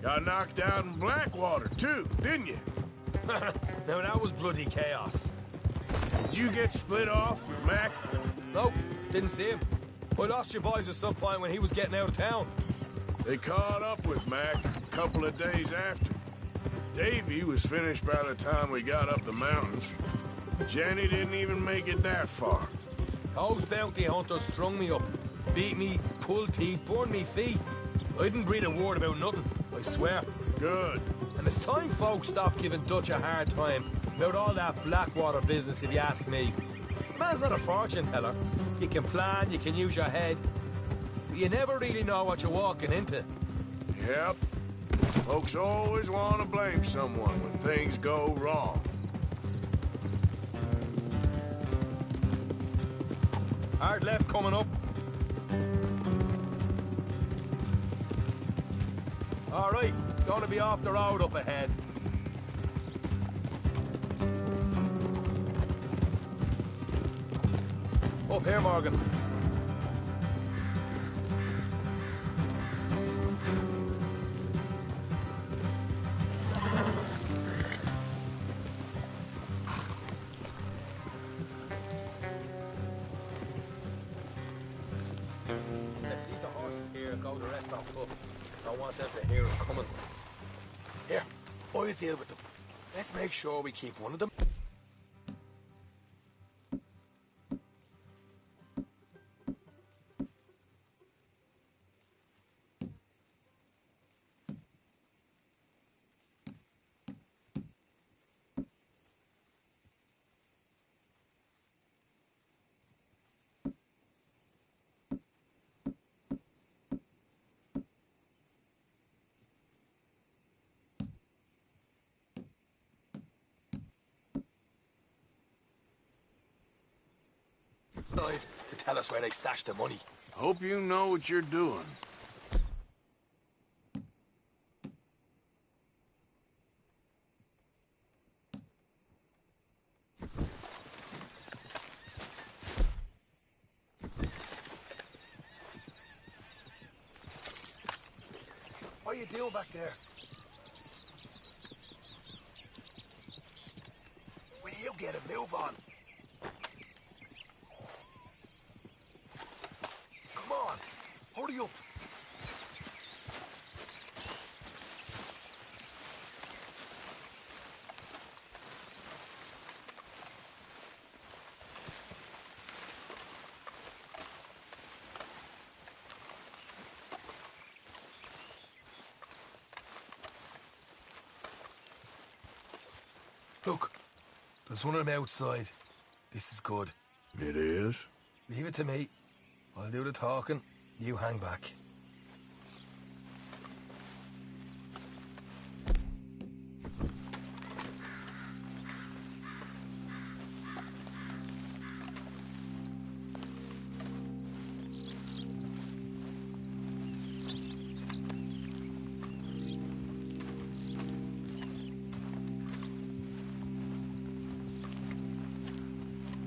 Got knocked out in Blackwater, too, didn't you? Now, that was bloody chaos. Did you get split off with Mac? Nope, didn't see him. I lost your boys at some point when he was getting out of town. They caught up with Mac a couple of days after. Davy was finished by the time we got up the mountains. Jenny didn't even make it that far. Those bounty hunters strung me up. Beat me, pulled teeth, burned me feet. I didn't breathe a word about nothing, I swear. Good. And it's time folks stopped giving Dutch a hard time about all that Blackwater business, if you ask me. The man's not a fortune teller. You can plan, you can use your head, but you never really know what you're walking into. Yep. Folks always want to blame someone when things go wrong. Hard left coming up. All right, it's going to be off the road up ahead. Up here, Morgan. Let's leave the horses here and go the rest on foot. Don't want them to hear us coming. Here, I'll deal with them. Let's make sure we keep one of them. To tell us where they stashed the money. Hope you know what you're doing. What are you doing back there? Will you get a move on? Come on, hurry up. Look, there's one of them outside. This is good. It is? Leave it to me. I'll do the talking. You hang back.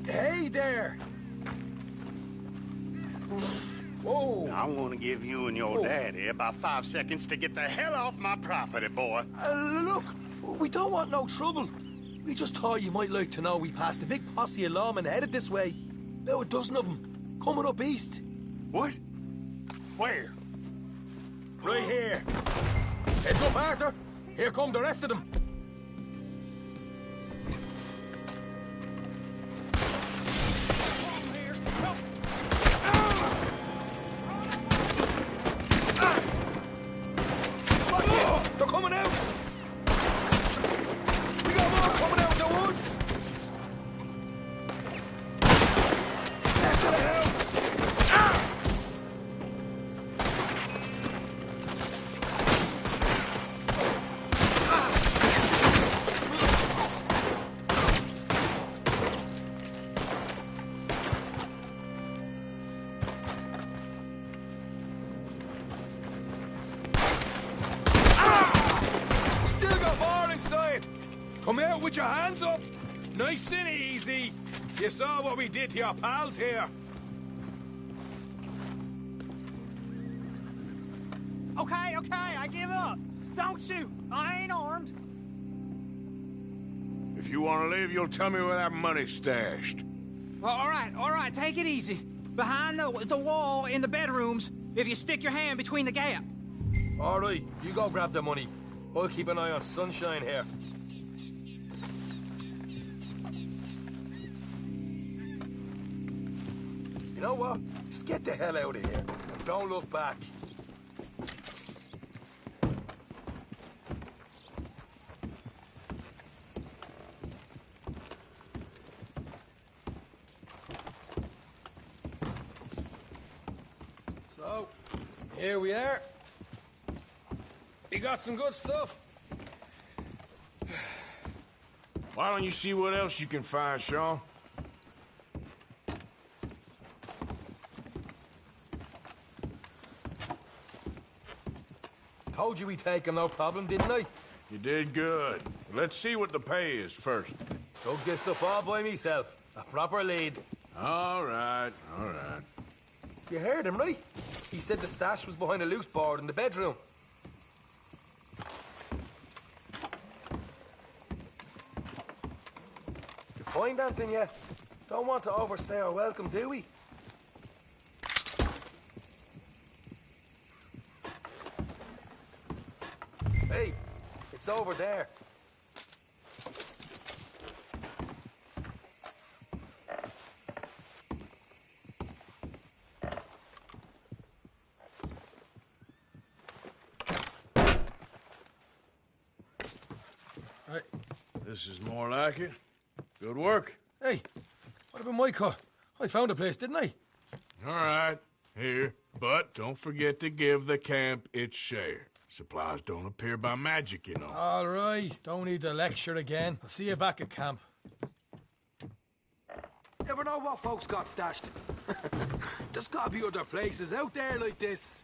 Hey there! Whoa! I want to give you and your daddy about 5 seconds to get the hell off my property, boy. Look, we don't want no trouble. We just thought you might like to know we passed a big posse of lawmen headed this way. About a dozen of them, coming up east. What? Where? Right here. Heads up, Arthur. Here come the rest of them. They're coming out! We got more coming out of the woods! Left of the house! Still got more inside! Come out with your hands up! Nice and easy! You saw what we did to your pals here. Okay, I give up. Don't shoot. I ain't armed. If you want to leave, you'll tell me where that money's stashed. Well, all right, take it easy. Behind the wall in the bedrooms, if you stick your hand between the gap. All right, you go grab the money. I'll keep an eye on Sunshine here. You know what? Just get the hell out of here and don't look back. So, here we are. You got some good stuff. Why don't you see what else you can find, Sean? Told you we'd take him, no problem, didn't I? You did good. Let's see what the pay is first. Dug this up all by myself. A proper lead. All right, all right. You heard him, right? He said the stash was behind a loose board in the bedroom. You find anything yet? Don't want to overstay our welcome, do we? Hey, it's over there. Right. This is more like it. Good work. Hey, what about my car? I found a place, didn't I? All right, here. But don't forget to give the camp its share. Supplies don't appear by magic, you know. All right, don't need to lecture again. I'll see you back at camp. Never know what folks got stashed. There's gotta be other places out there like this.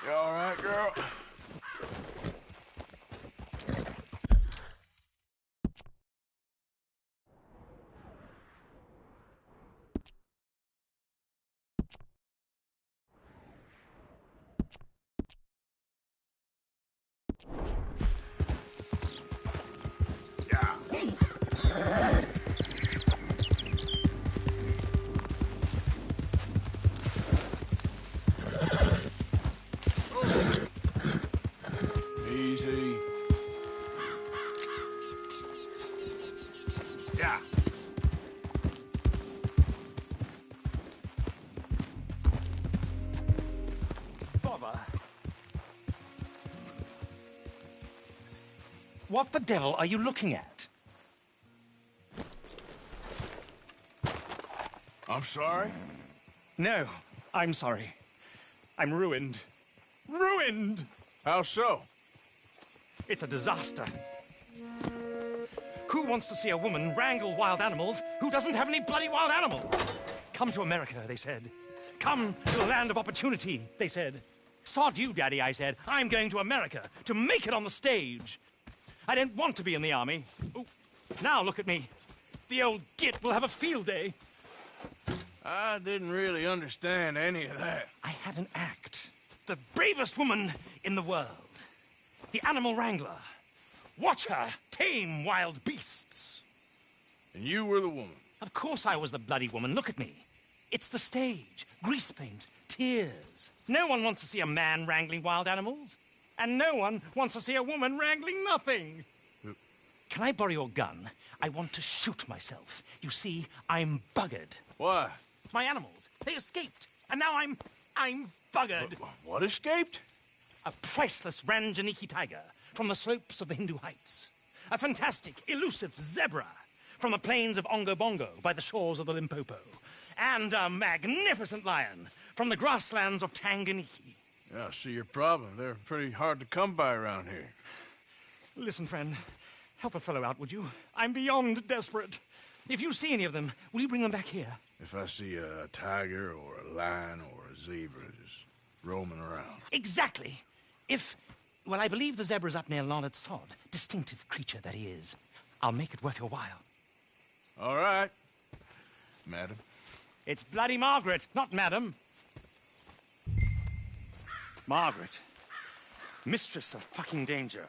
You all right, girl? Easy. Yeah. Bother. What the devil are you looking at? I'm sorry? No, I'm sorry. I'm ruined. Ruined! How so? It's a disaster. Who wants to see a woman wrangle wild animals who doesn't have any bloody wild animals? Come to America, they said. Come to the land of opportunity, they said. Sod you, Daddy, I said. I'm going to America to make it on the stage. I don't want to be in the army. Ooh, now look at me. The old git will have a field day. I didn't really understand any of that. I had an act. The bravest woman in the world. The animal wrangler. Watch her tame wild beasts. And you were the woman? Of course I was the bloody woman. Look at me. It's the stage. Grease paint. Tears. No one wants to see a man wrangling wild animals. And no one wants to see a woman wrangling nothing. Can I borrow your gun? I want to shoot myself. You see, I'm buggered. Why? My animals. They escaped. And now I'm buggered. What escaped? A priceless Ranjaniki tiger from the slopes of the Hindu Heights. A fantastic, elusive zebra from the plains of Ongo Bongo by the shores of the Limpopo. And a magnificent lion from the grasslands of Tanganyika. Yeah, I see your problem. They're pretty hard to come by around here. Listen, friend. Help a fellow out, would you? I'm beyond desperate. If you see any of them, will you bring them back here? If I see a tiger or a lion or a zebra just roaming around. Exactly. Well, I believe the zebra's up near Lonnet Sod. Distinctive creature that he is. I'll make it worth your while. All right, madam. It's bloody Margaret, not madam. Margaret. Mistress of fucking danger.